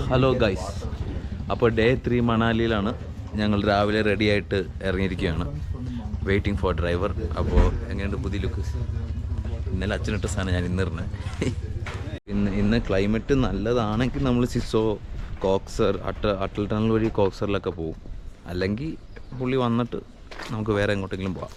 Hello guys, അപ്പോൾ day 3 മണാലിയിലാണ്. ഞങ്ങൾ രാവിലെ റെഡി ആയിട്ട് ഇറങ്ങിയിരിക്കുകയാണ്. Waiting for driver. അപ്പോൾ എങ്ങനെയുണ്ട് പുതിയ ലുക്ക്? ഇന്നലെ അച്ഛനിട്ട സാധനം ഞാൻ ഇന്നിരുന്നത്. ഇന്ന് ക്ലൈമറ്റ് നല്ലതാണെങ്കിൽ നമ്മൾ സിസോ, കോക്സർ, അട്ടൽ ടണൽ വഴി കോക്സറിലൊക്കെ പോകും. അല്ലെങ്കിൽ പുള്ളി വന്നിട്ട് നമുക്ക് വേറെ എങ്ങോട്ടെങ്കിലും പോവാം.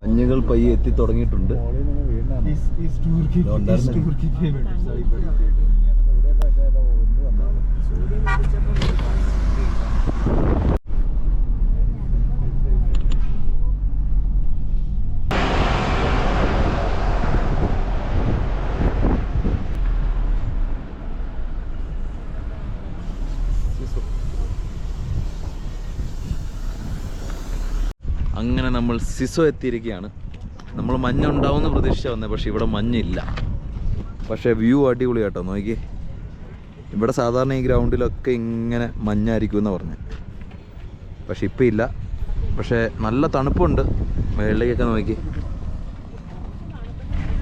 മഞ്ഞുകൾ പയ്യെ എത്തി തുടങ്ങിയിട്ടുണ്ട്. അങ്ങനെ നമ്മൾ സിസോ എത്തിയിരിക്കുകയാണ്. നമ്മൾ മഞ്ഞുണ്ടാവുമെന്ന് പ്രതീക്ഷിച്ചാൽ വന്നത്, പക്ഷേ ഇവിടെ മഞ്ഞില്ല. പക്ഷേ വ്യൂ അടിപൊളി കേട്ടോ, നോക്കി. ഇവിടെ സാധാരണ ഈ ഗ്രൗണ്ടിലൊക്കെ ഇങ്ങനെ മഞ്ഞായിരിക്കും എന്ന് പറഞ്ഞു, പക്ഷെ ഇപ്പം ഇല്ല. പക്ഷേ നല്ല തണുപ്പുണ്ട്. മേളിലേക്കൊക്കെ നോക്കി,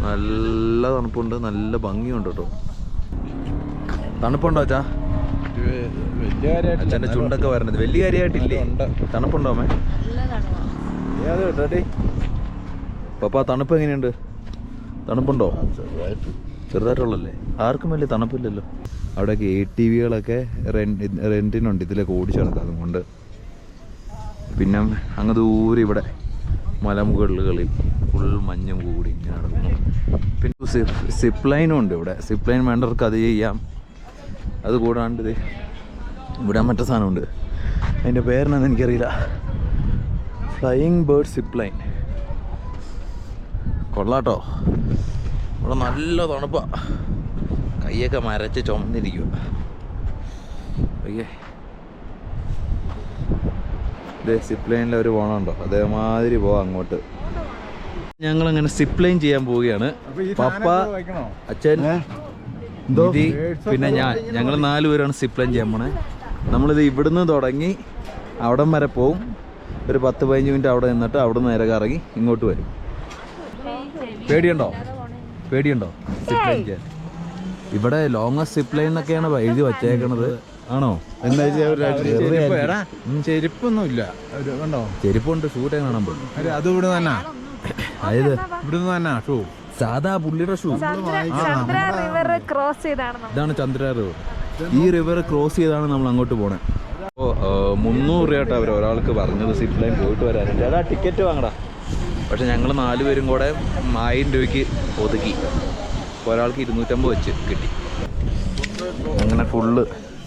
നല്ല തണുപ്പുണ്ട്, നല്ല ഭംഗിയുണ്ട് കേട്ടോ. തണുപ്പുണ്ടോ അച്ഛാ? അച്ഛൻ്റെ ചുണ്ടൊക്കെ വരണത് വലിയ കാര്യമായിട്ടില്ലേ? തണുപ്പുണ്ടോ അമ്മേ? പപ്പ തണുപ്പ് എങ്ങനെയുണ്ട്? തണുപ്പുണ്ടോ? ചെറുതായിട്ടുള്ളല്ലേ, ആർക്കും വലിയ തണുപ്പില്ലല്ലോ. അവിടെയൊക്കെ ATVകളൊക്കെ റെൻറ്റിനുണ്ട്, ഇതിലൊക്കെ ഓടിച്ചു നടക്കുക. അതുകൊണ്ട് പിന്നെ അങ്ങ് ദൂരെ ഇവിടെ മലമുകളിൽ ഫുൾ മഞ്ഞും കൂടി ഇങ്ങനെ നടക്കുന്നു. പിന്നെ സിപ്പ് ലൈനും ഉണ്ട് ഇവിടെ. സിപ്പ് ലൈൻ വേണ്ടവർക്ക് അത് ചെയ്യാം. അത് കൂടാണ്ട് ഇവിടെ മറ്റേ സാധനമുണ്ട്, അതിൻ്റെ പേരെന്നാന്ന് എനിക്കറിയില്ല. ഫ്ലൈയിങ് ബേർഡ് സിപ്പ് ലൈൻ കൊള്ളാട്ടോ. ഇവിടെ നല്ല തണുപ്പാണ്, കൈയൊക്കെ മരച്ച് ചുമന്നിരിക്കുക. ഓക്കെ, ഇതേ സിപ്പ് ലൈനിൽ ഒരു പോകണുണ്ടോ, അതേമാതിരി പോവാം അങ്ങോട്ട്. ഞങ്ങളങ്ങനെ സിപ്പ് ലൈൻ ചെയ്യാൻ പോവുകയാണ്. പപ്പ, അച്ഛൻ, നിധി, പിന്നെ ഞങ്ങൾ 4 പേരാണ് സിപ്പ് ലൈൻ ചെയ്യാൻ പോണേ. നമ്മളിത് ഇവിടുന്ന് തുടങ്ങി അവിടം വരെ പോവും. ഒരു 10-15 മിനിറ്റ് അവിടെ നിന്നിട്ട് അവിടെ നിന്ന് നേരെ കറങ്ങി ഇങ്ങോട്ട് വരും. പേടിയുണ്ടോ സിപ്പ് ലൈൻ ചെയ്യാൻ? ഇവിടെ ലോങ്ങസ്റ്റ് സിപ്പ് ലൈൻ എന്നൊക്കെയാണ് എഴുതി വച്ചേക്കണത്. ആണോ? ചെരുപ്പൊന്നുമില്ല. ചെരുപ്പുണ്ട്, ഷൂ കാണാൻ പോകും. അത് ഇവിടെ തന്നെ, അതായത് ഇവിടുന്ന് തന്നെ ഷൂ, സാധാ പുള്ളിയുടെ ഷൂ. ഇതാണ് ചന്ദ്ര റിവർ. ഈ റിവർ ക്രോസ് ചെയ്താണ് നമ്മൾ അങ്ങോട്ട് പോണേ. അപ്പോൾ 300 രൂപയായിട്ട് അവർ ഒരാൾക്ക് പറഞ്ഞത് സിപ്പ് ലൈൻ പോയിട്ട് വരാനുണ്ട്. അതാ ടിക്കറ്റ് വാങ്ങടാ. പക്ഷെ ഞങ്ങൾ 4 പേരും കൂടെ 1000 രൂപയ്ക്ക് ഒതുക്കി. ഒരാൾക്ക് 250 വെച്ച് കിട്ടി. അങ്ങനെ ഫുള്ള്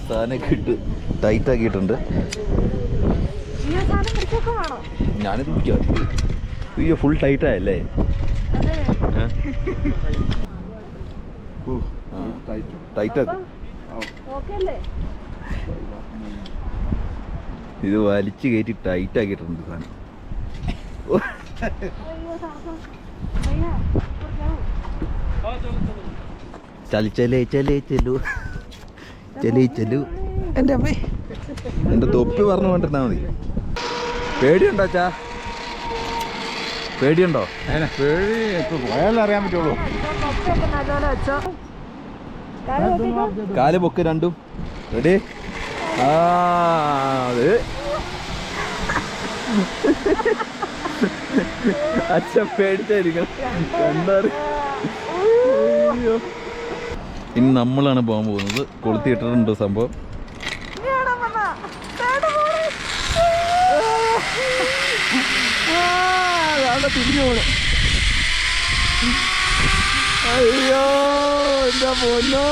സാധനമൊക്കെ ഇട്ട് ടൈറ്റ് ആക്കിയിട്ടുണ്ട്. ഞാനിത് പിടിക്കാം. അയ്യോ, ഫുൾ ടൈറ്റായല്ലേ? ടൈറ്റാക്കും. ഇത് വലിച്ചു കയറ്റി ടൈറ്റ് ആക്കിയിട്ടുണ്ട് സാധനം. ചെലു എൻ്റെ അമ്മേ, എൻ്റെ തൊപ്പി പറഞ്ഞു കൊണ്ടിരുന്നാ മതി. പേടിയുണ്ടോ അച്ഛാ? പേടിയുണ്ടോ? പേടി ഇപ്പൊ പോയാലേ അറിയാൻ പറ്റുള്ളൂ. കാല് പൊക്ക് രണ്ടും. റെഡി? അത് അച്ഛൻ പേടിച്ചായിരിക്കണം. ഇനി നമ്മളാണ് പോകാൻ പോകുന്നത്. കൊളുത്തിയിട്ടിട്ടുണ്ട് സംഭവം. തിരിഞ്ഞു പോണു. അയ്യോ എന്താ പോന്നോ.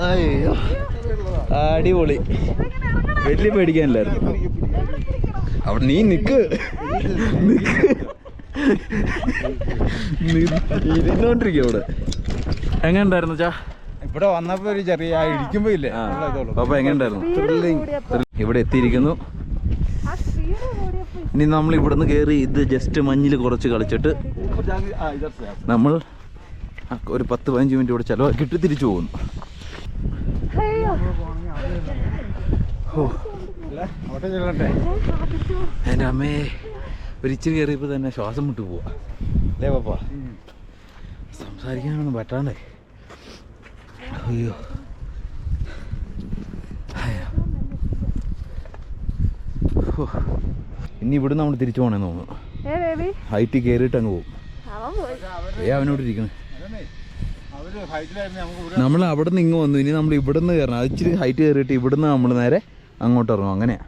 അയ്യോ, അടിപൊളി. വലിയ പേടിക്കാനില്ലായിരുന്നു. അവിടെ നീ നിക്ക് ഇരുന്നോണ്ടിരിക്കും അവിടെ. എങ്ങനെ ഉണ്ടായിരുന്നു ചാ? ഇവിടെ വന്നപ്പോ ഒരു ചെറിയ ഇടിക്കുമ്പോ ഇല്ലേ പാപ്പ എങ്ങനെ ഉണ്ടായിരുന്നു? ഇവിടെ എത്തിയിരിക്കുന്നു. ഇനി നമ്മൾ ഇവിടുന്ന് കയറി ഇത് ജസ്റ്റ് മഞ്ഞിൽ കുറച്ച് കളിച്ചിട്ട് നമ്മൾ ഒരു 10-15 മിനിറ്റ് ഇവിടെ ചിലവാക്കിയിട്ട് തിരിച്ചു പോകുന്നു. എൻ്റെ അമ്മേ ഒരു ഇച്ചിരി കയറിയപ്പോൾ തന്നെ ശ്വാസം വിട്ടു പോവാ അല്ലേ പാപ്പ? സംസാരിക്കാനൊന്നും പറ്റാണ്ടേ. അയ്യോ ഇനി ഇവിടുന്ന് നമ്മൾ തിരിച്ചു പോകണമെന്ന് തോന്നുന്നു. ഹൈറ്റ് കയറിയിട്ട് അങ്ങ് പോകും. അവനോട് ഇരിക്കണേ. നമ്മൾ അവിടെ നിന്ന് ഇങ്ങ് വന്നു. ഇനി നമ്മൾ ഇവിടെ നിന്ന് കയറണം. അത് ഇച്ചിരി ഹൈറ്റ് കയറിയിട്ട് ഇവിടുന്ന് നമ്മൾ നേരെ അങ്ങോട്ട് ഇറങ്ങും. അങ്ങനെയാ.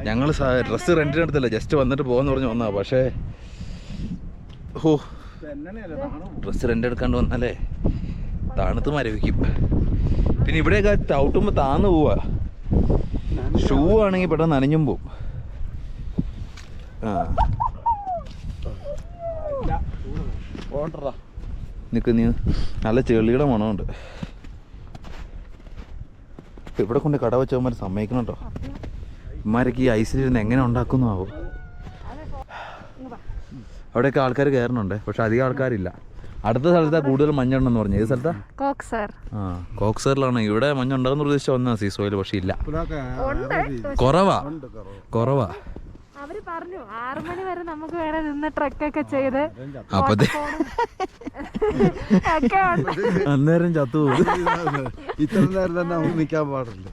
ഞങ്ങൾ ഡ്രസ്സ് റെന്റിന് എടുത്തല്ല, ജസ്റ്റ് വന്നിട്ട് പോകാന്ന് പറഞ്ഞ് വന്നാ. പക്ഷേ ഡ്രസ്സ് റെന്റ് എടുക്കാണ്ട് വന്നാലേ തണുത്ത് മരവിക്കും. പിന്നെ ഇവിടെയൊക്കെ ചവിട്ടുമ്പോൾ താന്ന് പോവാ. ഷൂ ആണെങ്കിൽ പെട്ടെന്ന് നനഞ്ഞും പോവും. നിക്ക് നീ നല്ല ചെളിയുടെ മണമുണ്ട്. ഇവിടെ കൊണ്ട് കട വെച്ചവന്മാർ സമ്മതിക്കണം കേട്ടോ. ഇമാരൊക്കെ ഈ ഐസിലിരുന്ന് എങ്ങനെ ഉണ്ടാക്കുന്നു ആവും. അവിടെയൊക്കെ ആൾക്കാർ കയറുന്നുണ്ട്, പക്ഷെ അധികം ആൾക്കാരില്ല. അടുത്ത സ്ഥലത്താ കൂടുതൽ മഞ്ഞുണ്ടെന്ന് പറഞ്ഞു. ഏത് സ്ഥലത്താ? കോക്സറിലാണ്. ഇവിടെ മഞ്ഞുണ്ടാകുന്ന പ്രതീക്ഷ വന്നാ സീസോയിൽ, പക്ഷെ ഇല്ല, കുറവാ. അവര് പറഞ്ഞു 6 മണി വരെ നമുക്ക് വേണേ നിന്ന് ട്രക്കൊക്കെ ചെയ്ത് അന്നേരം ചത്തുപോകും. ഇത്ര നേരം തന്നെ നമുക്ക് നിൽക്കാൻ പാടില്ല.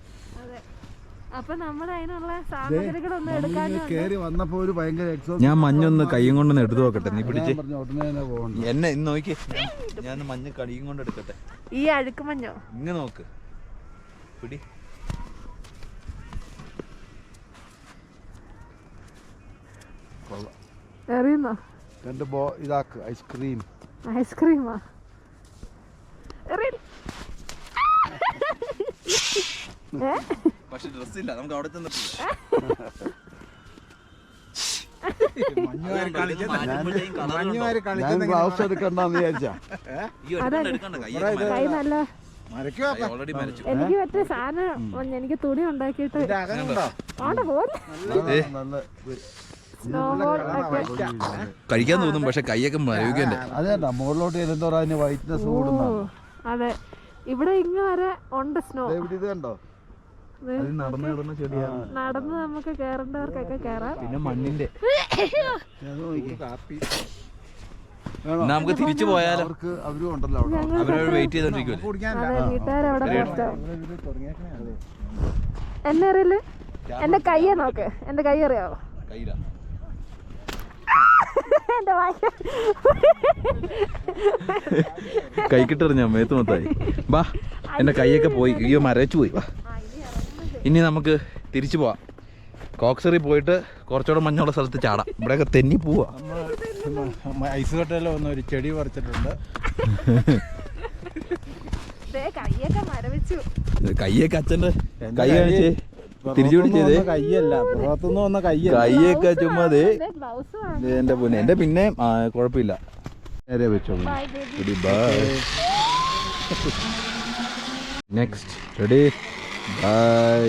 അപ്പൊ നമ്മൾ അതിനുള്ള സാമഗ്രികളൊന്നും എടുക്കാൻ കേറി വന്നപ്പോ ഒരു ഭയങ്കര ഞാൻ മഞ്ഞൊന്ന് കൈയും കൊണ്ടൊന്ന് എടുത്തു നോക്കട്ടെ. നീ പിടിച്ച് എന്നെ ഇന്ന് നോക്കി. ഞാൻ മഞ്ഞ് കൈയും കൊണ്ട് എടുക്കട്ടെ. ഈ അഴുക്ക് മഞ്ഞോ ഇങ്ങ് നോക്ക്, പിടി. എറിയുന്നോ? ഇതാക്ക് ഐസ്ക്രീമാ? പക്ഷെ ഡ്രസ്സില്ല, നമുക്ക് അവിടെ ചെന്നിട്ടില്ല. ഗ്ലൗസ് എടുക്കണ്ടെന്ന് വിചാരിച്ചാ. എനിക്ക് പറ്റിയ സാധനം എനിക്ക് തുണി ഉണ്ടാക്കിയിട്ട് കഴിക്കാൻ തോന്നും, പക്ഷെ കൈയൊക്കെ മരവിക്കണ്ടേ. അതെന്താ മുകളിലോട്ട് ചെല്ലുന്നോറാ വൈറ്റ്നസ് കൂടുന്നു. അതെ, ഇവിടെ ഇങ്ങ് വരെ ഉണ്ട് സ്നോ. ഇത് കണ്ടോ? നടന്ന് നമുക്ക് കേറേണ്ടവർക്കൊക്കെ കേറാം. പിന്നെ മണ്ണിന്റെ നമുക്ക് തിരിച്ചു പോയാലോ? അവരും ഉണ്ടല്ലോ അവരോട് വെയിറ്റ് ചെയ്തോണ്ടിരിക്കുമല്ലേ. വീട്ടുകാരവിടെ എന്നെ അറിയില്ല. എന്റെ കയ്യെ നോക്ക്, എന്റെ കൈ അറിയാവോ? കൈക്കിട്ടെറിഞ്ഞ മേത്ത് മൊത്തമായി. ബാ, എന്റെ കൈയൊക്കെ പോയി. അയ്യോ മരച്ചു പോയി. വാ, ഇനി നമുക്ക് തിരിച്ചു പോവാം. കോക്സറി പോയിട്ട് കുറച്ചുകൂടെ മഞ്ഞുള്ള സ്ഥലത്ത് ചാടാം. ഇവിടെയൊക്കെ തെന്നി പോവാ. ഐസ് കട്ടയിലോ ഒന്ന് ഒരു ചെടി പറിച്ചിട്ടുണ്ട്. കയ്യൊക്കെ അച്ഛൻ്റെ കൈ കാണിച്ച് തിരിച്ചു പിടിച്ചത്. കയ്യല്ല, പുറത്തുനിന്ന് വന്ന കയ്യല്ല. കൈയൊക്കെ ചുമ്മാ എന്റെ പൊന്നെ. എന്റെ പിന്നെ കുഴപ്പമില്ല. നേരെ വെച്ചോളൂ. Next ready, bye.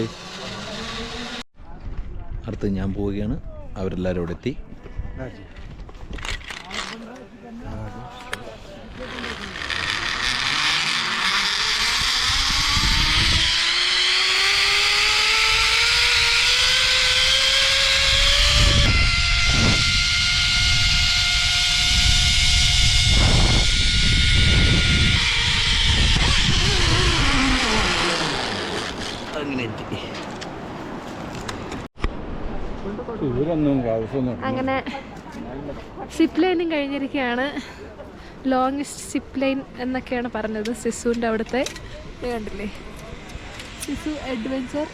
അടുത്ത് ഞാൻ പോവുകയാണ്. അവരെല്ലാവരും ഇവിടെ എത്തി. അങ്ങനെ സിപ്പ് ലൈനും കഴിഞ്ഞിരിക്കുകയാണ്. ലോങ്സ്റ്റ് സിപ്പ് ലൈൻ എന്നൊക്കെയാണ് പറഞ്ഞത്. സിസുവിൻ്റെ അവിടുത്തെ കണ്ടില്ലേ, സിസു അഡ്വഞ്ചർ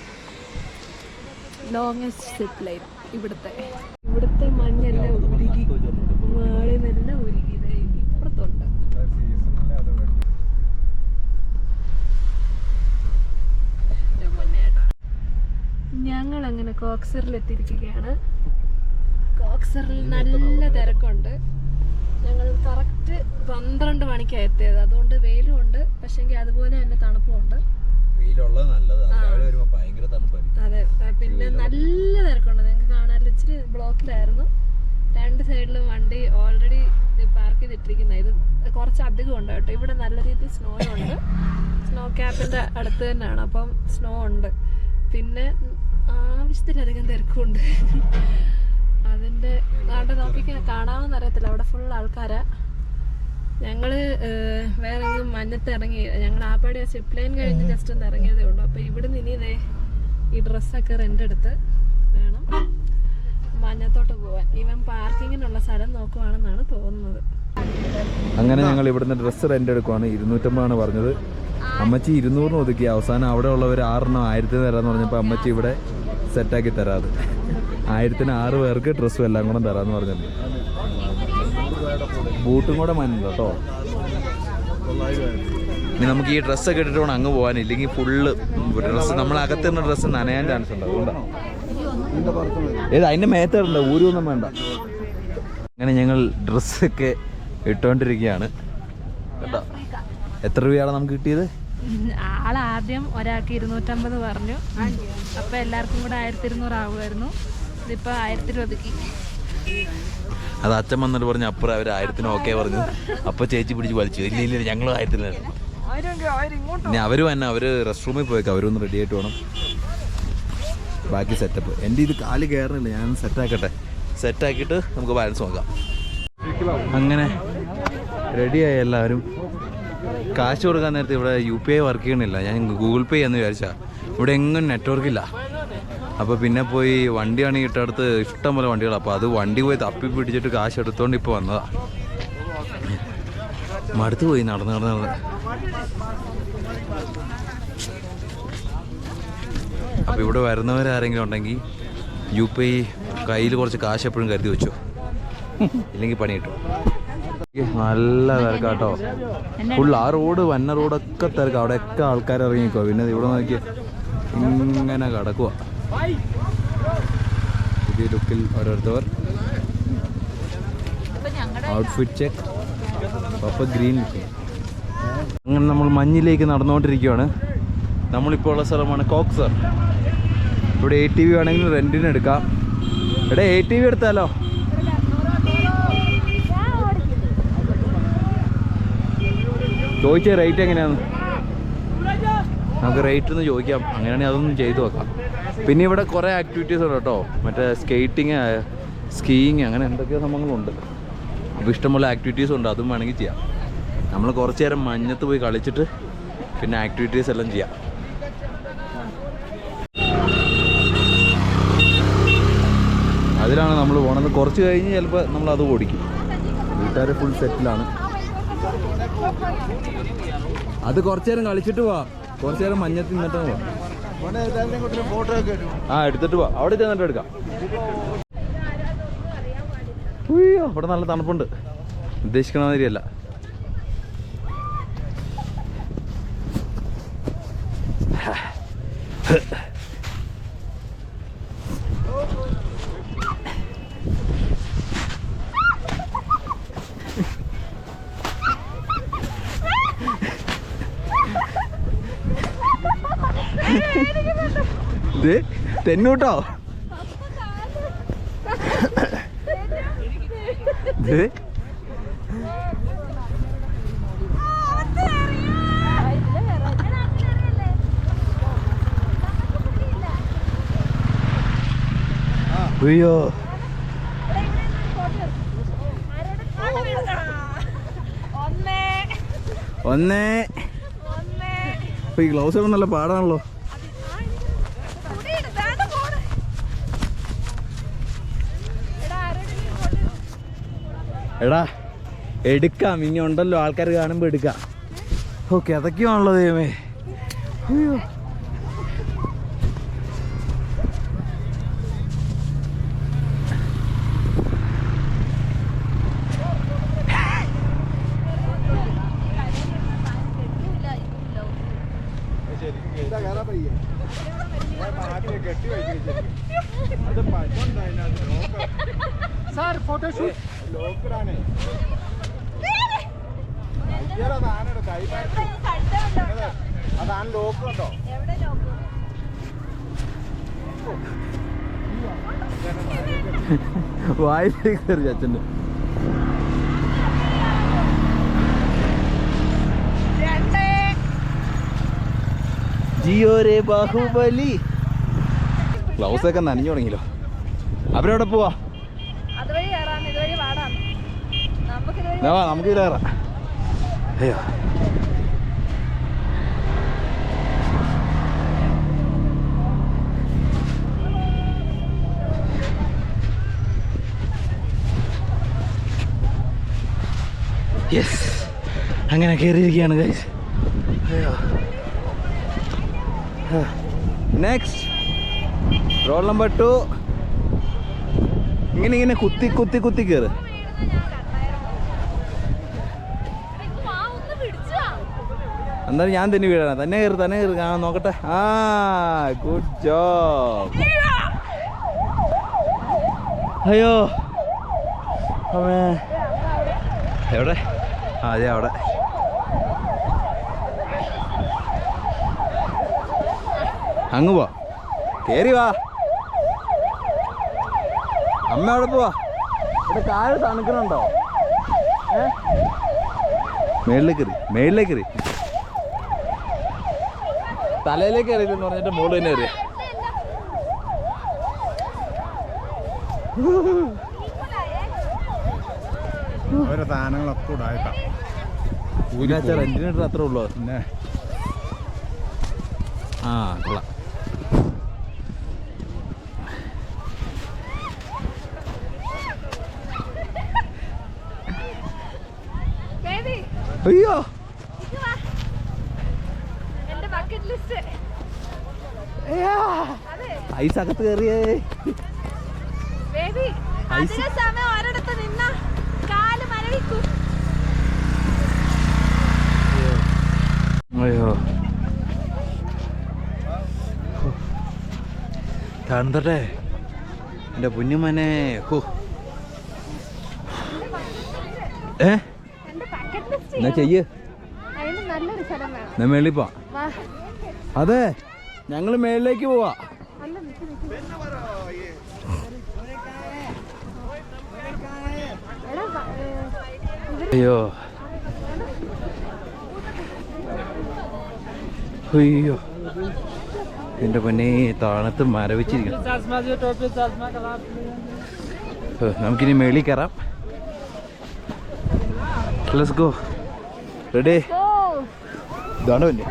ലോങ്സ്റ്റ് സിപ്പ് ലൈൻ. ഇവിടുത്തെ മഞ്ഞെല്ലാം ഉരുകി, മാളിൽ നിന്നെല്ലാം ഉരുകി. ഇപ്പുറത്തുണ്ട്. ഞങ്ങൾ അങ്ങനെ കോക്സറിൽ എത്തിയിരിക്കുകയാണ്. കോക്സറിൽ നല്ല തിരക്കുണ്ട്. ഞങ്ങൾ കറക്റ്റ് 12 മണിക്കാണ് എത്തിയത്. അതുകൊണ്ട് വെയിലും ഉണ്ട്, പക്ഷെങ്കിൽ അതുപോലെ തന്നെ തണുപ്പുണ്ട്. അതെ, പിന്നെ നല്ല തിരക്കുണ്ട്. നിങ്ങൾക്ക് കാണാൻ ഇച്ചിരി ബ്ലോക്കിലായിരുന്നു. 2 സൈഡിലും വണ്ടി ഓൾറെഡി പാർക്ക് ചെയ്തിട്ടിരിക്കുന്നത്. ഇത് കുറച്ചധികം ഉണ്ട് കേട്ടോ. ഇവിടെ നല്ല രീതിയിൽ സ്നോ ഉണ്ട്. സ്നോ ക്യാപ്പിൻ്റെ അടുത്ത് തന്നെയാണ്, അപ്പം സ്നോ ഉണ്ട്. പിന്നെ ആവശ്യത്തിലധികം തിരക്കുണ്ട്. അതിൻ്റെ അവിടെ നോക്കി കാണാമെന്ന് അറിയത്തില്ല, അവിടെ ഫുൾ ആൾക്കാരാ. ഞങ്ങൾ വേറെ എങ്ങും മഞ്ഞത്ത് ഇറങ്ങി. ഞങ്ങൾ ആപ്പാടി സിപ്പ് ലൈൻ കഴിഞ്ഞ് ജസ്റ്റ് ഒന്ന് ഇറങ്ങിയതേ ഉള്ളൂ. അപ്പോൾ ഇവിടെ നിന്ന് ഇതേ ഈ ഡ്രസ്സൊക്കെ റെൻ്റ് എടുത്ത് വേണം മഞ്ഞത്തോട്ട് പോവാൻ. ഇവൻ പാർക്കിങ്ങിനുള്ള സ്ഥലം നോക്കുവാണെന്നാണ് തോന്നുന്നത്. അങ്ങനെ ഞങ്ങൾ ഇവിടുന്ന് ഡ്രസ്സ് റെൻ്റ് എടുക്കുവാണ്. 250 പറഞ്ഞത്. അമ്മച്ചി 200 ഒതുക്കി. അവസാനം അവിടെ ഉള്ളവർ 6 1000 തരാമെന്ന് പറഞ്ഞപ്പോൾ അമ്മച്ചി ഇവിടെ സെറ്റാക്കി തരാത്. 6 പേർക്ക് ഡ്രസ്സും എല്ലാം കൂടെ തരാമെന്ന് പറഞ്ഞിട്ടുണ്ട്. ബൂട്ടും കൂടെ മഞ്ഞ കേട്ടോ. ഇനി നമുക്ക് ഈ ഡ്രസ്സൊക്കെ ഇട്ടിട്ട് വേണം അങ്ങ് പോകാൻ. ഇല്ലെങ്കിൽ ഫുള്ള് ഡ്രസ്സ് നമ്മളകത്തുന്ന ഡ്രസ്സ് നനയാൻ ചാൻസ് ഉണ്ട്. അതുകൊണ്ടാണ് അതിൻ്റെ മേത്തറുണ്ട്, ഊരൊന്നും വേണ്ട. അങ്ങനെ ഞങ്ങൾ ഡ്രസ്സൊക്കെ ഇട്ടുകൊണ്ടിരിക്കുകയാണ് കേട്ടോ. എത്ര രൂപയാണ് നമുക്ക് കിട്ടിയത്? ആദ്യം ഒരാൾക്ക് 250 പറഞ്ഞു. അപ്പോൾ എല്ലാവർക്കും കൂടെ 1200 ആവുമായിരുന്നു. ഇതിപ്പോൾ 1000 ഒതുക്കി. അത് അച്ഛൻ വന്നിട്ട് പറഞ്ഞു. അപ്പുറം അവർ 1000 ഓക്കെ പറഞ്ഞു. അപ്പോൾ ചേച്ചി പിടിച്ച് വലിച്ചു. ഇല്ല ഞങ്ങൾ 1000 ഇനി അവർ തന്നെ അവർ റെസ്റ്റ് റൂമിൽ പോയേക്കാം. അവരൊന്ന് റെഡി ആയിട്ട് വേണം ബാക്കി സെറ്റപ്പ്. എൻ്റെ ഇത് കാല് കയറുന്നില്ല, ഞാൻ സെറ്റാക്കിയിട്ട് നമുക്ക് ബാലൻസ് നോക്കാം. അങ്ങനെ റെഡിയായി എല്ലാവരും. കാശ് കൊടുക്കാൻ നേരത്തെ ഇവിടെ UPI വർക്ക് ചെയ്യണില്ല. ഞാൻ ഗൂഗിൾ പേ എന്ന് വിചാരിച്ചാൽ ഇവിടെ എങ്ങും നെറ്റ്വർക്കില്ല. അപ്പോൾ പിന്നെ പോയി വണ്ടിയാണ് ഇട്ടടുത്ത് ഇഷ്ടം പോലെ വണ്ടികൾ. അപ്പോൾ അത് വണ്ടി പോയി തപ്പി പിടിച്ചിട്ട് കാശ് എടുത്തോണ്ട് ഇപ്പോൾ വന്നതാ. മടുത്ത് പോയി നടന്ന്. അപ്പോൾ ഇവിടെ വരുന്നവരാരെങ്കിലും ഉണ്ടെങ്കിൽ UPI കയ്യിൽ കുറച്ച് കാശ് എപ്പോഴും കരുതി വെച്ചു, ഇല്ലെങ്കിൽ പണി കിട്ടും. നല്ല തിരക്കാട്ടോ. ഫുൾ ആ റോഡ് വന്ന റോഡൊക്കെ തിരക്കാം. അവിടെയൊക്കെ ആൾക്കാർ ഇറങ്ങിക്കോ. പിന്നെ ഇവിടെ നോക്കി ഇങ്ങനെ കിടക്കുക. പുതിയ ലുക്കിൽ ഓരോരുത്തർ ഔട്ട്ഫിറ്റ് ചെക്ക്. അപ്പോൾ ഗ്രീൻ ലുക്കിൽ. അങ്ങനെ നമ്മൾ മഞ്ഞിലേക്ക് നടന്നുകൊണ്ടിരിക്കുകയാണ്. നമ്മളിപ്പോൾ ഉള്ള സ്ഥലമാണ് കോക്സർ. ഇവിടെ ATV വേണമെങ്കിൽ റെൻറ്റിന് എടുക്കാം. ഇവിടെ ATV എടുത്താലോ? ചോദിച്ച റേറ്റ് എങ്ങനെയാണ്? നമുക്ക് റേറ്റ് ഒന്ന് ചോദിക്കാം. അങ്ങനെയാണെങ്കിൽ അതൊന്നും ചെയ്തു നോക്കാം. പിന്നെ ഇവിടെ കുറേ ആക്ടിവിറ്റീസ് ഉണ്ട് കേട്ടോ. മറ്റേ സ്കേറ്റിങ്, സ്കീയിങ്, അങ്ങനെ എന്തൊക്കെയോ സംഭവങ്ങളുണ്ട്. അപ്പോൾ ഇഷ്ടംപോലെ ആക്ടിവിറ്റീസ് ഉണ്ട്. അതും വേണമെങ്കിൽ ചെയ്യാം. നമ്മൾ കുറച്ച് നേരം മഞ്ഞത്ത് പോയി കളിച്ചിട്ട് പിന്നെ ആക്ടിവിറ്റീസ് എല്ലാം ചെയ്യാം. അതിലാണ് നമ്മൾ പോണത്. കുറച്ച് കഴിഞ്ഞ് ചിലപ്പോൾ നമ്മളത് ഓടിക്കും. വീട്ടുകാർ ഫുൾ സെറ്റിലാണ്. അത് കുറച്ച് നേരം കളിച്ചിട്ട് പോവാം. കുറച്ച് നേരം മഞ്ഞത്ത് നിന്നിട്ട് പോവാം. എടുത്തിട്ട് പോവാം. അവിടെ ചെന്നിട്ട് എടുക്കാം. അയ്യോ, ഇവിടെ നല്ല തണുപ്പുണ്ട്. ഉദ്ദേശിക്കണ മാതിരിയല്ല. തെന്നൂട്ടോ. അയ്യോ, ഒന്നേ. അപ്പൊ ഈ ഗ്ലൗസ് ഇടാൻ നല്ല പാടാണല്ലോ. എടാ എടുക്കാം, ഇനി ഉണ്ടല്ലോ ആൾക്കാർ കാണുമ്പോൾ എടുക്കാം. ഓക്കെ, അതൊക്കെയാണല്ലോ ദൈവമേ. അയ്യോ, കെട്ടി അത് സാർ ഫോട്ടോഷൂട്ട് ലോക്കലാണേ അതാണ് ലോക്ക് ഉണ്ടോ വായിലേക്ക് കയറി അച്ഛൻ്റെ ജിയോ രേ ബാഹുബലി. ഗ്ലൗസ് ഒക്കെ നനഞ്ഞു തുടങ്ങിയല്ലോ. അവരവിടെ പോവാ. നമുക്ക് ഇതിലേറാം. അയ്യോ യെസ്, അങ്ങനെ കയറിയിരിക്കുകയാണ് ഗൈസ്. അയ്യോ നെക്സ്റ്റ് റോൾ നമ്പർ 2. ഇങ്ങനെ കുത്തി കുത്തി കുത്തി കയറ്. എന്തായാലും ഞാൻ തന്നെ വീഴാണ്. തന്നെ കയറി ആ നോക്കട്ടെ. ആ ഗുഡ് ജോബ്. അയ്യോ അമ്മേ എവിടെ? അതെ അവിടെ. അങ്ങ് പോവാ. കേറി വാ. അമ്മ അവിടെ പോവാ. ഇവിടെ കാല് തണുക്കണുണ്ടോ? മേളിലേക്ക് കയറി തലയിലേക്ക് കയറിയില്ലെന്ന് പറഞ്ഞിട്ട് മോള് തന്നെ കയറിയ. ഓരോ സാധനങ്ങളൊക്കെ ഇടായിട്ടാ. റെന്റിനിട്ട് അത്രേ ഉള്ളൂ. പിന്നെ ആ കൊള്ളാം. അയ്യോ ഐസ് അകത്ത് കയറിയേ. അയ്യോ തണുത്തട്ടെ എൻ്റെ കുഞ്ഞുമനെ. എന്നാ ചെയ്യ്. മേളിൽ പോവാ. അതെ ഞങ്ങള് മേളിലേക്ക് പോവാ. അയ്യോ അയ്യോ എൻ്റെ പൊന്നെ താണത്ത് മരവിച്ചിരിക്കണം. നമുക്കിനി മേളിൽ കയറാം. Let's go. റെഡി? ഇതാണ് പൊന്നെ.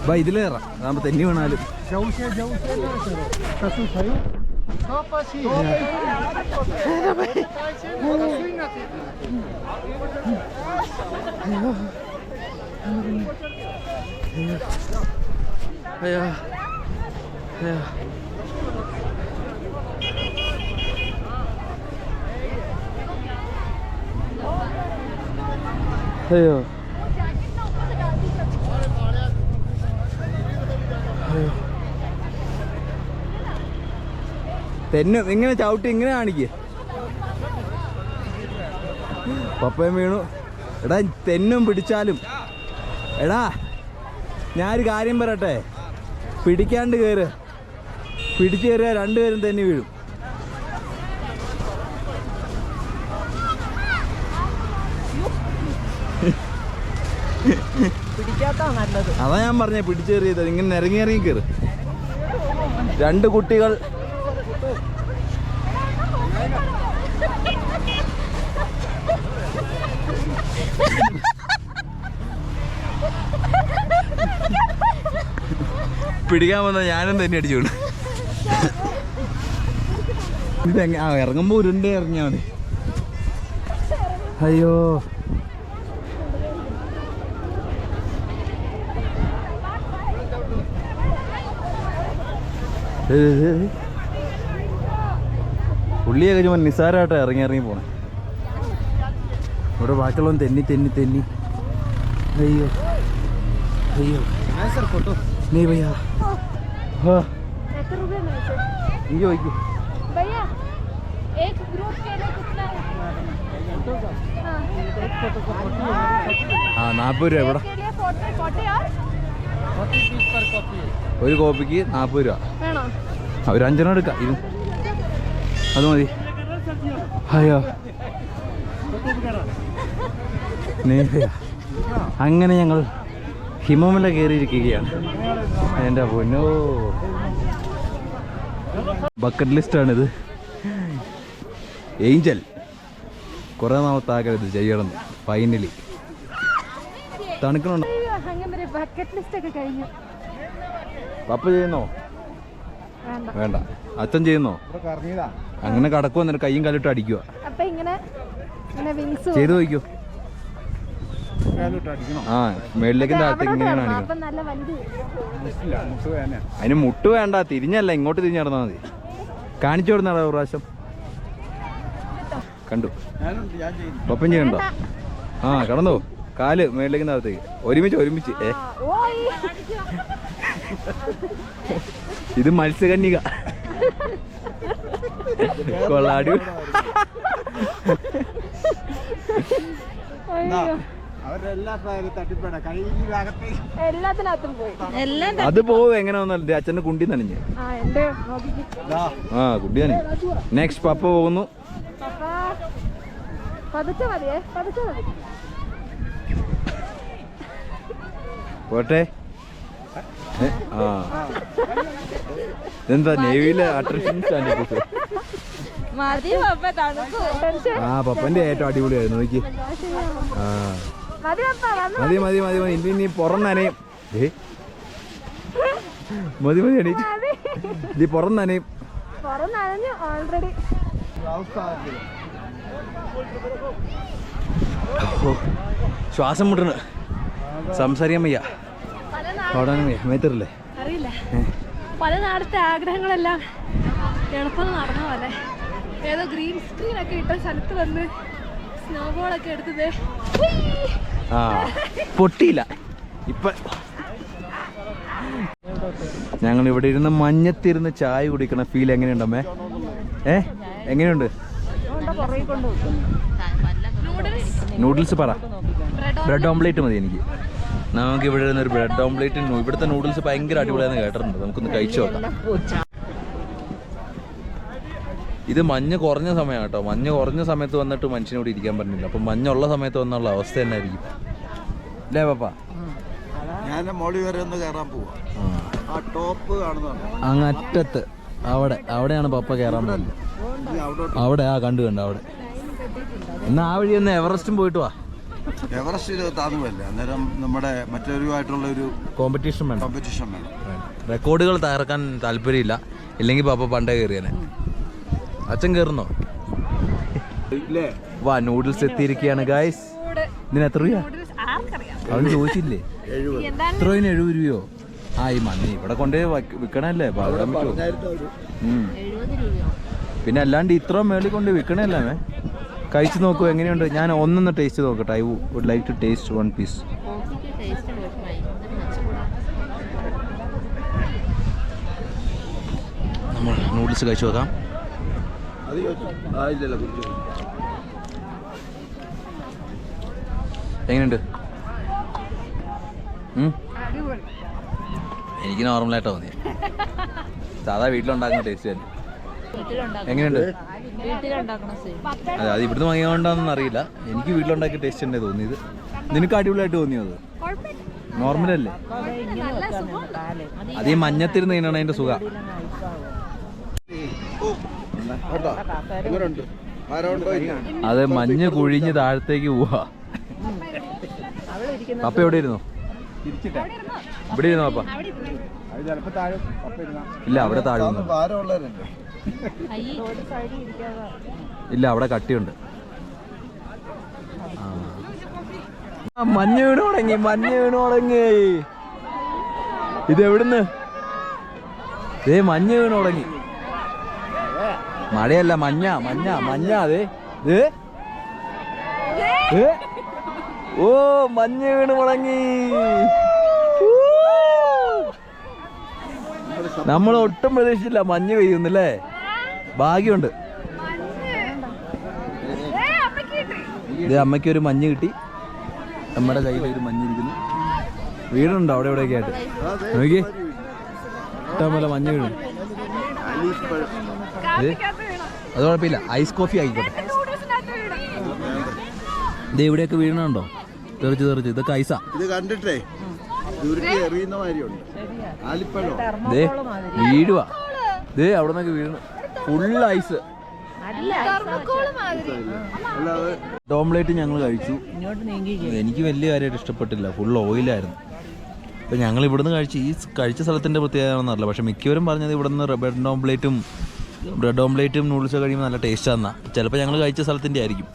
ബാ ഇതിൽ കയറാം. അതാകുമ്പോൾ തെന്നി വീണാലും. അയ്യോ അയ്യോ അയ്യോ തെന്നും ഇങ്ങനെ ചവിട്ടി ഇങ്ങനെ കാണിക്കുക. പപ്പയും വീണു. എടാ തെന്നും പിടിച്ചാലും എടാ ഞാനൊരു കാര്യം പറയട്ടെ, പിടിക്കാണ്ട് കയറ്. പിടിച്ചു കയറിയ രണ്ടുപേരും തെന്നി വീഴും. അതാ ഞാൻ പറഞ്ഞേ പിടിച്ചു കയറിയത്. ഇങ്ങനെ ഇറങ്ങി കയറ്. രണ്ട് കുട്ടികൾ പിടിക്കാൻ വന്ന ഞാനും തന്നെ അടിച്ചോളൂ. ഇതെങ്ങ ഇറങ്ങുമ്പോ ഉരുണ്ടേ ഇറങ്ങിയാ മതി. അയ്യോ പുള്ളിയൊക്കെ ചുമ്മാ നിസ്സാരമായിട്ട് ഇറങ്ങി പോണേ. ഇവിടെ ബാക്കിയുള്ളവൻ തെന്നി തെന്നി തെന്നി. അയ്യോ അയ്യോ നീ ഭയ്യാ എത്ര രൂപ നീ ചോദിക്കും. भैया एक ग्रुप के लिए कितना है? ആ 40 രൂപ ഇവിടെ. के लिए 40 और ഒരു കോപ്പിക്ക് 40 രൂപ. വേണോ? ഒരു 5 എണ്ണം എടുക്കാം. ഇത് അത് മതി. അയ്യോ അങ്ങനെ ഞങ്ങൾ ഹിമമല കയറിയിരിക്കുകയാണ്. എൻ്റെ പൊന്നോ, ബക്കറ്റ് ലിസ്റ്റാണിത്. ഏഞ്ചൽ കുറേ നാളത്തെ ആഗ്രഹം ഇത് ചെയ്യണം. ഫൈനലി തണുക്കണുണ്ടോ? അങ്ങനെ ബക്കറ്റ് ലിസ്റ്റ് ഒക്കെ കഴിഞ്ഞു. പപ്പ ചെയ്യുന്നോ? വേണ്ട. വേണ്ട. അച്ഛൻ ചെയ്യുന്നോ? അങ്ങനെ കടക്കുവോ എന്നിട്ട് കയ്യും കാലിട്ട് അടിക്കുക. അപ്പൊ ഇങ്ങനെ വിങ്സ് ചെയ്തു നോക്കൂ. ആ മേളിലേക്കും താഴത്തേക്ക് ഇങ്ങനെയാണ് കാണിക്കുന്നത്. അപ്പൊ നല്ല വലുത്. അതിന് മുട്ട് വേണ്ട, തിരിഞ്ഞല്ല, ഇങ്ങോട്ട് തിരിഞ്ഞ് നടന്നാൽ മതി. കാണിച്ചു കൊടുന്നാ ഒരു പ്രാവശ്യം കണ്ടു. പപ്പം ചെയ്യണ്ടോ? ആ കടന്നോ, കാല് മേളിലേക്കും താഴത്തേക്ക് ഒരുമിച്ച്. ഇത് മത്സ്യകന്യക കൊള്ളാടി. എല്ലാത്തിനകത്തും പോയി. അത് പോവും എങ്ങനെ വന്നല്ലേ? അച്ഛൻ്റെ കുണ്ടി നനഞ്ഞ്. ആ കുണ്ടി നനഞ്ഞ്. നെക്സ്റ്റ് പപ്പ പോകുന്നു. പതുക്കെ മതിയേ, പതുക്കെ മതി. പോട്ടെ. ആ ഇതെന്താ നേവിയിലെ അട്രാക്ഷൻ സ്റ്റാൻഡ്? ആ പപ്പന്റെ ഏറ്റവും അടിപൊളിയായിരുന്നു. നോക്കി. ആ മതി മതി മതി മതി. ഇനി നീ പുറം നനയും. മതി മതി എണീറ്റ്. നീ പുറം നനയും. ഓൾറെഡി ശ്വാസം മുട്ടണ്, സംസാരിക്കാൻ വയ്യ, ഓടാനും വയ്യ. മേത്തറില്ലേ? അറിയില്ല. പല നാളത്തെ ആഗ്രഹങ്ങളെല്ലാം എളുപ്പം നടന്ന പോലെ ഏതോ ഗ്രീൻ സ്ക്രീൻ ഒക്കെ ഇട്ട സ്ഥലത്ത് വന്ന് സ്നോബോളൊക്കെ എടുത്തത് ആ പൊട്ടിയില്ല. ഇപ്പൊ ഞങ്ങൾ ഇവിടെ ഇരുന്ന് മഞ്ഞത്തിരുന്ന് ചായ കുടിക്കണ ഫീൽ എങ്ങനെയുണ്ടമ്മേ? എങ്ങനെയുണ്ട്? നൂഡിൽസ് പറ. ബ്രെഡ് ഓംപ്ലേറ്റ് മതി എനിക്ക്. നമുക്ക് ഇവിടെ ഇരുന്നൊരു ബ്രെഡ് ഓംപ്ലേറ്റ്. ഇവിടുത്തെ നൂഡിൽസ് ഭയങ്കര അടിപൊളിയാന്ന് കേട്ടിട്ടുണ്ട്. നമുക്കൊന്ന് കഴിച്ചു നോക്കാം. ഇത് മഞ്ഞ് കുറഞ്ഞ സമയമാണ് കേട്ടോ. മഞ്ഞ് കുറഞ്ഞ സമയത്ത് വന്നിട്ട് മനുഷ്യനോട് ഇരിക്കാൻ പറ്റുന്നില്ല. അപ്പം മഞ്ഞുള്ള സമയത്ത് വന്നുള്ള അവസ്ഥ തന്നെ ആയിരിക്കും അല്ലേ പപ്പ? ഞാൻ മോളി വരെ ഒന്ന് കയറാൻ പോവാ. ആ ടോപ്പ് കാണുന്നതാണ് അങ്ങ് അറ്റത്ത്. അവിടെയാണ് പപ്പ കയറാൻ പോകുന്നത്. അവിടെ കണ്ടു അവിടെ. എന്നാ ആ വഴി ഒന്ന് എവറസ്റ്റും പോയിട്ട് വാ. എവറസ്റ്റ് താങ്ങുമല്ല. അന്നേരം നമ്മുടെ മറ്റൊരുമായിട്ടുള്ള ഒരു കോമ്പറ്റീഷൻ വേണം. റെക്കോർഡുകൾ തകർക്കാൻ താല്പര്യമില്ല. ഇല്ലെങ്കിൽ പപ്പ പണ്ടേ കയറിയാനെ. അച്ഛൻ കയറുന്നോ? വാ, നൂഡിൽസ് എത്തിയിരിക്കുകയാണ് ഗായ്സ്. ഇതിന് എത്ര രൂപ? അവൻ ചോദിച്ചില്ലേ? എത്രയിന്? 70 രൂപയോ? ആ ഈ മണ്ണി ഇവിടെ കൊണ്ടുപോയി വിൽക്കണല്ലേ? പിന്നെ അല്ലാണ്ട് ഇത്രയും മേളിൽ കൊണ്ട് വിൽക്കണല്ലേ? കഴിച്ചു നോക്കൂ എങ്ങനെയുണ്ട്. ഞാൻ ഒന്നൊന്ന് ടേസ്റ്റ് നോക്കട്ടെ. I would like to taste 1 piece. നമ്മൾ നൂഡിൽസ് കഴിച്ചു നോക്കാം. എങ്ങനെയുണ്ട്? എനിക്ക് നോർമലായിട്ടാ തോന്നിയത്. സാധാ വീട്ടിലുണ്ടാക്കുന്ന ടേസ്റ്റ് തന്നെ. എങ്ങനെയുണ്ട്? അതെ, അത് ഇവിടുന്ന് വാങ്ങിയോണ്ടാണെന്ന് അറിയില്ല. എനിക്ക് വീട്ടിലുണ്ടാക്കിയ ടേസ്റ്റ് തന്നെ തോന്നിയത്. നിനക്ക് അടിപൊളിയായിട്ട് തോന്നിയത്? നോർമലല്ലേ? അത് ഈ മഞ്ഞത്തിരുന്ന് കഴിഞ്ഞാണ് അതിന്റെ സുഖം. അത് മഞ്ഞ് കുഴിഞ്ഞ് താഴത്തേക്ക് പോവാ. പപ്പ എവിടെ ഇരുന്നു? ഇവിടെ ഇരുന്നോ പപ്പ? ഇല്ല, അവിടെ താഴെ ഇല്ല, അവിടെ കട്ടിയുണ്ട്. മഞ്ഞ് വീണ് തുടങ്ങി. ഇതെവിടുന്ന്? മഞ്ഞ് വീണ് തുടങ്ങി. മഴയല്ല, മഞ്ഞ. അതെ ഓ മഞ്ഞ് വീണ് മുടങ്ങി. നമ്മൾ ഒട്ടും പ്രതീക്ഷിച്ചില്ല മഞ്ഞ് പെയ്യുന്നല്ലേ. ഭാഗ്യമുണ്ട്. ഇത് അമ്മയ്ക്ക് ഒരു മഞ്ഞ് കിട്ടി. നമ്മുടെ കയ്യിൽ ഒരു മഞ്ഞിരിക്കുന്നു. വീടുണ്ടോ അവിടെ എവിടെയൊക്കെ ആയിട്ട്? നോക്കി ഇഷ്ടംപോലെ മഞ്ഞ് വീണു. അത് കുഴപ്പമില്ല, ഐസ് കോഫി ആയിക്കോട്ടെ. ഇത് ഇവിടെയൊക്കെ വീണുണ്ടോ? തെറിച്ച് തെറിച്ച് ഇതൊക്കെ ഐസാ. ഇത് കണ്ടിട്ടേ എറിയുന്ന മാതിരിയുണ്ട്. വീഴുവാ. ദേ അവിടെ നിന്നൊക്കെ വീണു. Full ice. ഓംലേറ്റ് ഞങ്ങൾ കഴിച്ചു. എനിക്ക് വലിയ കാര്യമായിട്ട് ഇഷ്ടപ്പെട്ടില്ല. ഫുൾ ഓയിലായിരുന്നു. അപ്പം ഞങ്ങൾ ഇവിടുന്ന് കഴിച്ച സ്ഥലത്തിൻ്റെ പ്രത്യേകതയാണെന്നറിയില്ല. പക്ഷെ മിക്കവരും പറഞ്ഞത് ഇവിടുന്ന് ബ്രെഡ് ഓംലേറ്റും നൂഡിൽസ് കഴിയുമ്പോൾ നല്ല ടേസ്റ്റ് ആണെന്നാ. ചിലപ്പോൾ ഞങ്ങൾ കഴിച്ച സ്ഥലത്തിൻ്റെ ആയിരിക്കും.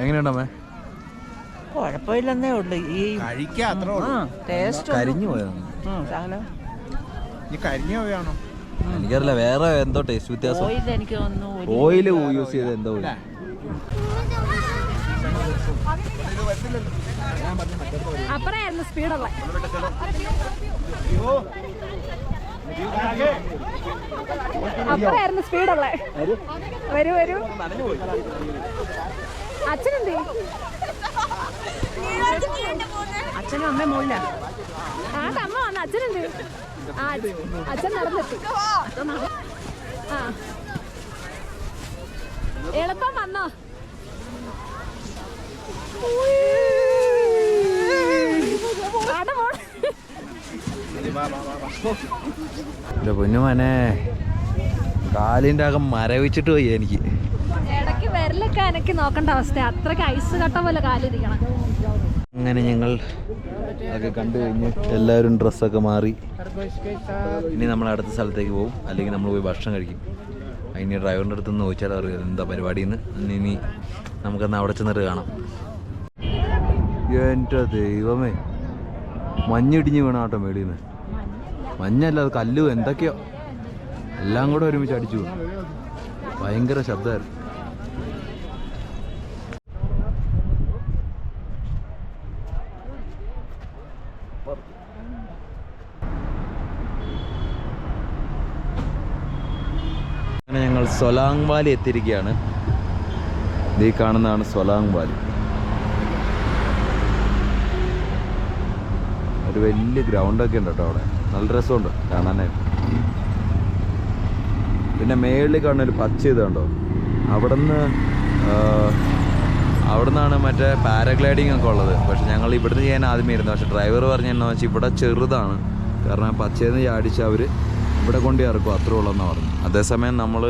എങ്ങനെയുണ്ടമ്മേ? കുഴപ്പമില്ലെന്നേ ഉള്ളു. ഈ കരിഞ്ഞു പോയതാണ്. കരിഞ്ഞു പോയാണോ എനിക്കറിയില്ല, വേറെ എന്തോ ടേസ്റ്റ് വ്യത്യാസം. എനിക്ക് തോന്നുന്നു ഓയിൽ യൂസ് ചെയ്ത് എന്തോ. അപ്പറായിരുന്നു സ്പീഡുള്ള. അപ്പറായിരുന്നു സ്പീഡുള്ള. വരൂ വരൂ. അച്ഛനെന്തേ? അച്ഛനും അമ്മയും മോളില്ല. അമ്മ വന്ന. അച്ഛനെന്തേ? അച്ഛൻ നടന്നെത്തി. ആ എളുപ്പം വന്നോ? പൊന്നുമോനെ കാലിൻ്റെ അകം മരവിച്ചിട്ട് പോയി എനിക്ക്. ഇടയ്ക്ക് വിരലൊക്കെ അനക്കി നോക്കേണ്ട അവസ്ഥ. അത്രയ്ക്ക് ഐസ് കട്ട പോലെ കാലിരിക്കണം. അങ്ങനെ ഞങ്ങൾ അതൊക്കെ കണ്ടു കഴിഞ്ഞ് എല്ലാവരും ഡ്രസ്സൊക്കെ മാറി. ഇനി നമ്മൾ അടുത്ത സ്ഥലത്തേക്ക് പോകും, അല്ലെങ്കിൽ നമ്മൾ പോയി ഭക്ഷണം കഴിക്കും. അതിന് ഡ്രൈവറിൻ്റെ അടുത്ത് നിന്ന് ചോദിച്ചാൽ അറിയാം എന്താ പരിപാടിയെന്ന്. ഇനി നമുക്കെന്നാൽ അവിടെ ചെന്നിട്ട് കാണാം. എൻ്റെ ദൈവമേ, മഞ്ഞിടിഞ്ഞ് വീണ കേട്ടോ മേളിൽ നിന്ന്. മഞ്ഞല്ല, അത് കല്ല് എന്തൊക്കെയോ എല്ലാം കൂടെ ഒരുമിച്ച് അടിച്ചു. ഭയങ്കര ശബ്ദമായിരുന്നു. അങ്ങനെ ഞങ്ങൾ സൊലാങ് വാലി എത്തിയിരിക്കുകയാണ്. ഈ കാണുന്നതാണ് സൊലാങ് വാലി. ഒരു വലിയ ഗ്രൗണ്ടൊക്കെ ഉണ്ട് കേട്ടോ അവിടെ. നല്ല രസമുണ്ട് കാണാനായിട്ട്. പിന്നെ മേളിൽ കാണുന്ന ഒരു പച്ച ഇതുണ്ടോ, അവിടെ നിന്നാണ് മറ്റേ പാരഗ്ലൈഡിങ് ഒക്കെ ഉള്ളത്. പക്ഷെ ഞങ്ങൾ ഇവിടുന്ന് ചെയ്യാൻ ആദ്യമേ ഇരുന്നു. പക്ഷെ ഡ്രൈവർ പറഞ്ഞെന്നു വെച്ചാൽ ഇവിടെ ചെറുതാണ്, കാരണം പച്ചയെന്ന് ചാടിച്ച് അവർ ഇവിടെ കൊണ്ട് ഇറക്കും, അത്രേ ഉള്ളതെന്നാണ് പറഞ്ഞു. അതേസമയം നമ്മൾ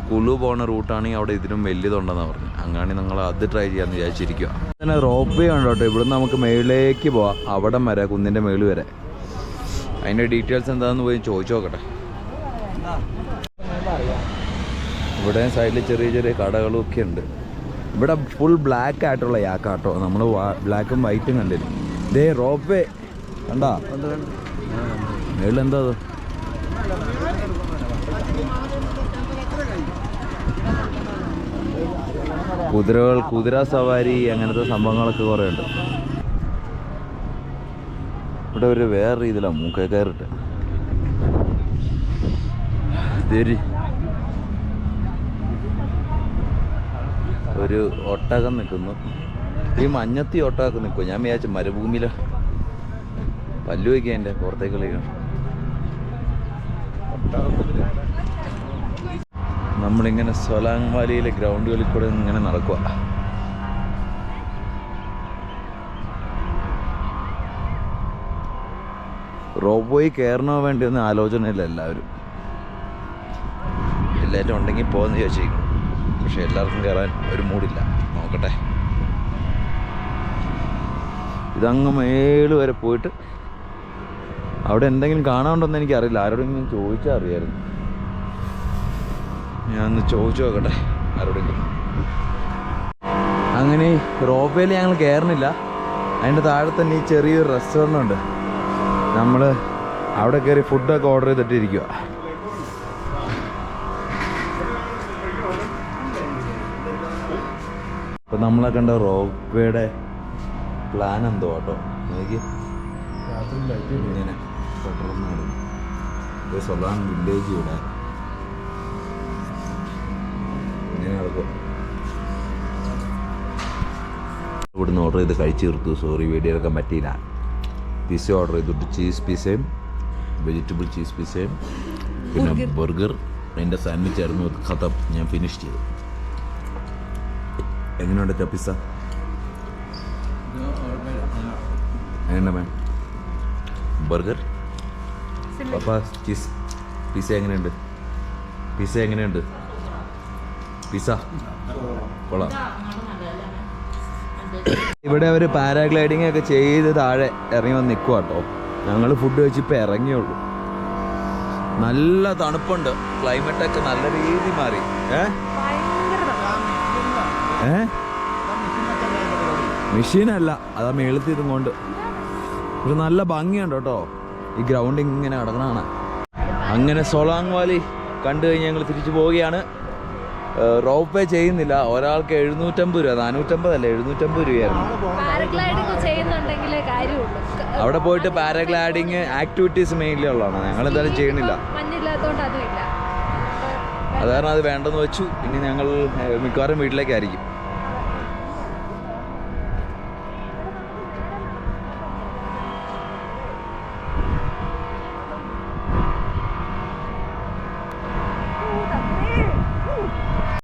കുളു പോകുന്ന റൂട്ടാണെങ്കിൽ അവിടെ ഇതിനും വലിയതുണ്ടെന്നാണ് പറഞ്ഞു. അങ്ങനെയാണെങ്കിൽ ഞങ്ങൾ അത് ട്രൈ ചെയ്യാമെന്ന് വിചാരിച്ചിരിക്കുക. അങ്ങനെ റോപ്പ് വേ ഉണ്ട് കേട്ടോ. ഇവിടുന്ന് നമുക്ക് മേളിലേക്ക് പോവാം, അവിടം വരെ, കുന്നിൻ്റെ മേളിൽ വരെ. അതിൻ്റെ ഡീറ്റെയിൽസ് എന്താണെന്ന് പോയി ചോദിച്ചു നോക്കട്ടെ. ഇവിടെ സൈഡിൽ ചെറിയ ചെറിയ കടകളും ഒക്കെ ഉണ്ട്. ഇവിടെ ഫുൾ ബ്ലാക്ക് ആയിട്ടുള്ള യാക്കാട്ടോ. നമ്മൾ ബ്ലാക്കും വൈറ്റും കണ്ടിരുന്നു. ഇതേ റോപ്പ് വേ കണ്ടാ മേളിലെന്താ അത്? കുതിര സവാരി അങ്ങനത്തെ സംഭവങ്ങളൊക്കെ കുറേ ഉണ്ട്. ഇവിടെ ഒരു വേറെ രീതിയിലാണ് മൂക്കേ കയറിട്ട്. ഒരു ഒട്ടകം നിൽക്കുന്നു. ഈ മഞ്ഞത്തി ഒട്ടകമൊക്കെ നിൽക്കും. ഞാൻ വിചാരിച്ചു മരുഭൂമിയില പല്ലു വയ്ക്കുക എൻ്റെ പുറത്തേക്ക് കളിക്കണം. നമ്മളിങ്ങനെ സൊലാങ് വാലിയിലെ ഗ്രൗണ്ടുകളിൽ കൂടെ ഇങ്ങനെ നടക്കുക. റോപ്പ് വേ കയറണോ വേണ്ടിയൊന്നും ആലോചനയില്ല എല്ലാവരും. എല്ലാവരും ഉണ്ടെങ്കിൽ പോകുമെന്ന് ചോദിച്ചിരിക്കണം. പക്ഷെ എല്ലാവർക്കും കയറാൻ ഒരു മൂടില്ല. നോക്കട്ടെ. ഇതങ്ങ് മേള് വരെ പോയിട്ട് അവിടെ എന്തെങ്കിലും കാണാനുണ്ടോയെന്ന് എനിക്കറിയില്ല. ആരോടെങ്കിലും ചോദിച്ചാൽ അറിയാമായിരുന്നു. ഞാനൊന്ന് ചോദിച്ചു നോക്കട്ടെ ആരോടെങ്കിലും. അങ്ങനെ റോപ്പ് വേയിൽ ഞങ്ങൾ കയറുന്നില്ല. അതിൻ്റെ താഴെ തന്നെ ഈ ചെറിയൊരു റെസ്റ്റോറൻ്റ് ഉണ്ട്. നമ്മൾ അവിടെ കയറി ഫുഡൊക്കെ ഓർഡർ ചെയ്തിട്ടിരിക്കുക. ഇപ്പം നമ്മളെ കണ്ട റോപ്പ് വേയുടെ പ്ലാൻ എന്തോ കേട്ടോ നോക്കി ഇങ്ങനെ പെട്ടെന്നാണ് ഇത് സൊലാൻ വില്ലേജ് ഇവിടെ ഇങ്ങനെ നടക്കും. ഇവിടുന്ന് ഓർഡർ ചെയ്ത് കഴിച്ച് തീർത്തു. സോറി വീഡിയോ എടുക്കാൻ പറ്റിയില്ല. പിസ്സ ഓർഡർ ചെയ്തിട്ട് ചീസ് പിസ്സയും വെജിറ്റബിൾ ചീസ് പിസ്സയും പിന്നെ ബർഗർ അതിൻ്റെ സാൻഡ്വിച്ച് ആയിരുന്നു. ഖത്തം ഞാൻ ഫിനിഷ് ചെയ്തു. എങ്ങനെയുണ്ട് പിസ്സ? എങ്ങനെ മാം ബർഗർ പപ്പ ചീസ് പിസ്സ എങ്ങനെയുണ്ട്? പിസ്സ എങ്ങനെയുണ്ട്? പിസ്സ കൊള്ളാം. ഇവിടെ അവർ പാരാഗ്ലൈഡിങ് ഒക്കെ ചെയ്ത് താഴെ ഇറങ്ങി വന്ന് നിൽക്കുക കേട്ടോ. ഞങ്ങൾ ഫുഡ് കഴിച്ചിപ്പോൾ ഇറങ്ങിയുള്ളൂ. നല്ല തണുപ്പുണ്ട്. ക്ലൈമറ്റൊക്കെ നല്ല രീതി മാറി. മെഷീനല്ല, അതാ മേളത്തി ഇതുകൊണ്ട് ഒരു നല്ല ഭംഗിയുണ്ട് കേട്ടോ. ഈ ഗ്രൗണ്ട് ഇങ്ങനെ കിടക്കണാണ്. അങ്ങനെ സോളാങ് വാലി കണ്ടു കഴിഞ്ഞ് ഞങ്ങൾ തിരിച്ചു പോവുകയാണ്. റോപ്പ് വേ ചെയ്യുന്നില്ല. ഒരാൾക്ക് 750 രൂപ, 450 അല്ല 750 രൂപയായിരുന്നു. അവിടെ പോയിട്ട് പാരാഗ്ലൈഡിങ് ആക്ടിവിറ്റീസ് മെയിൻലി ഉള്ളതാണ്. ഞങ്ങൾ എന്തായാലും ചെയ്യണില്ല. അത് കാരണം അത് വേണ്ടെന്ന് വെച്ചു. ഇനി ഞങ്ങൾ മിക്കവാറും വീട്ടിലേക്കായിരിക്കും.